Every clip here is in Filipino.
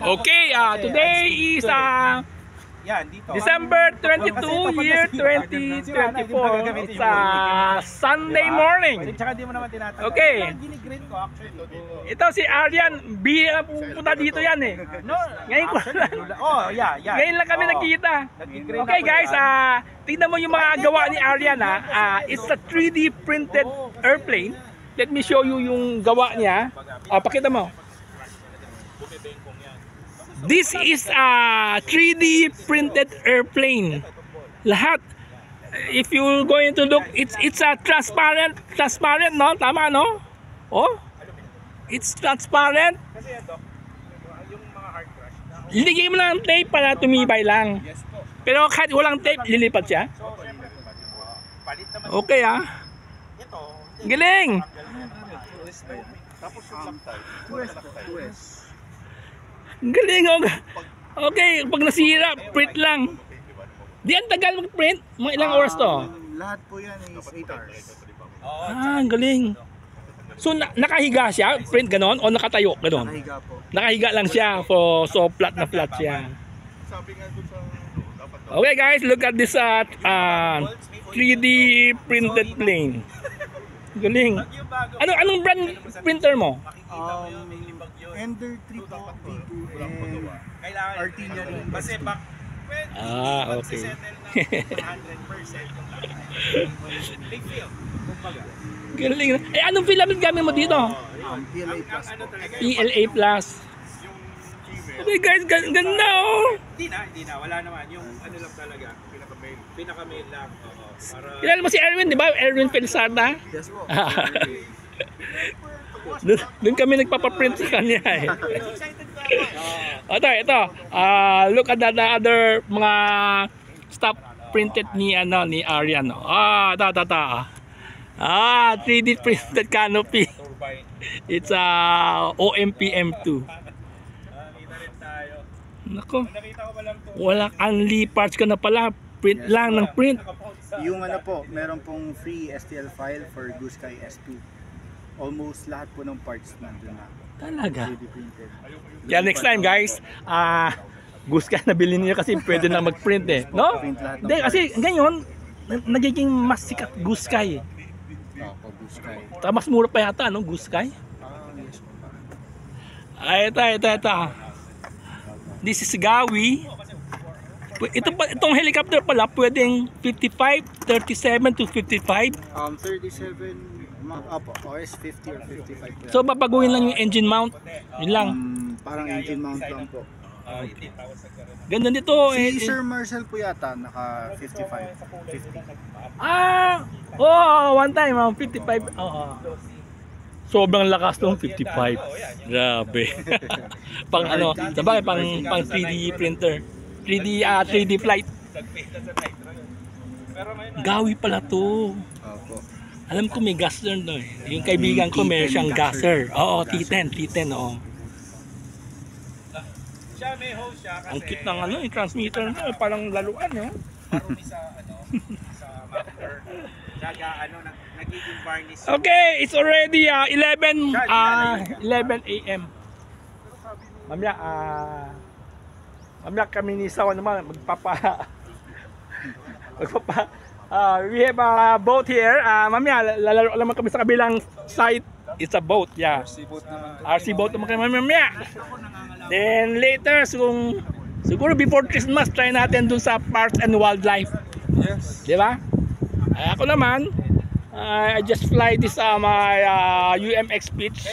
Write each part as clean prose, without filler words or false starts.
Okay, today is December 22, year 2024. It's Sunday morning. Okay. Ito si Aryan, pupunta dito yan eh. Ngayon ko lang. Ngayon lang kami nagkita. Okay guys, tingnan mo yung mga gawa ni Aryan ha. It's a 3D printed airplane. Let me show you yung gawa niya. Pakita mo. This is a 3D printed airplane. Lahat. If you're going to look, it's a transparent, no? Tama, no? Oh, it's transparent. Liligay mo lang ang tape para tumibay lang. Pero kahit walang tape, lilipat siya. Okay galing. Galing. Okay, pag nasira, print lang. Di ang tagal mag-print? Mga ilang oras to? Lahat po yan is 8 hours. Galing. So nakahiga siya, print ganon o nakatayo ganon? Nakahiga po. Nakahiga lang siya, so flat na flat siya. Okay guys, look at this 3D printed plane. Galing. Anong brand printer mo? Ender 3 po, V2 and RT niya rin. Okay. Galing. Anong filament gamit mo dito? PLA Plus po. PLA Plus. Okay guys, ganda oh. Hindi na, wala naman. Yung ano lang talaga, pinaka-mail lang. Kilala mo si Erwin, di ba? Erwin Felsada? Yes po. Doon kami nagpapaprint sa kanya eh. Ito. Look at the other mga stuff printed ni Aryan. Ito. 3D printed canopy. It's OMPM2. Nako. Wala only parts ka na pala. Print lang ng print. Yung meron pong free STL file for Goose Sky S2. Almost lahat po ng parts nandun na. Talaga? 3D printed. Kaya next time guys, Goose Sky na bilhin niyo kasi pwede na mag-print eh. No? Hindi, kasi ngayon, nagiging mas sikat Goose Sky eh. Goose Sky. Mas mura pa yata, no? Goose Sky? Yes. Ito. This is Gawi. Itong helicopter pala, pwedeng 55, 37 to 55. 37 OS 50 or 55. So babaguhin lang yung engine mount. Yun lang. Parang engine mount lang po. Ganda nito Si Sir Marcel po yata naka 55, 50. One time 55. Sobrang lakas ng 55. Grabe. Pang sabagay pang 3D printer. 3D flight. Gawi pala to. Opo. Alam ko may gasser no eh. Yung kaibigan ko may siyang gasser. Oo, T10 oo. Siya may host siya kasi Ang cute ng yung transmitter niya, parang laruan no. marumi sa master. Daga nagiging varnish. Okay, it's already 11 a.m. Mamaya kami ni Sawa naman we have a boat here. Mamaya lalaro naman kami sa kabilang site. It's a boat, yeah. RC boat naman kami mamaya. Then later, siguro before Christmas, try natin dun sa Parks and Wildlife. Yes. Di ba? Ako naman, I just fly this my UMX Pitch.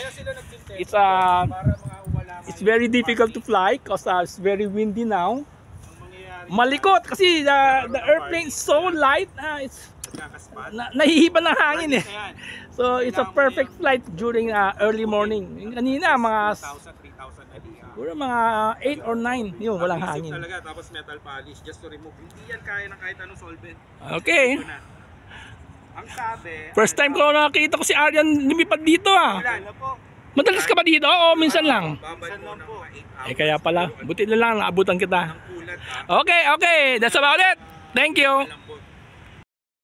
It's very difficult to fly because it's very windy now. Malikot kasi the airplane is so light. Nahihipan ng hangin eh. So it's a perfect flight during early morning. Kanina mga 3,000 mga 8 or 9 yun, walang hangin. Talaga, tapos metal polish just to remove. Hindi yan kaya ng kahit anong solvent. Okay. Ang sabi, First time ko nakita ko si Aryan lumipad dito wala na po. Madalas ka ba dito o minsan lang? Babad mo ng mga 8 hours. Kaya pala, buti na lang naabutan kita. Kulat Okay, that's about it. Thank you.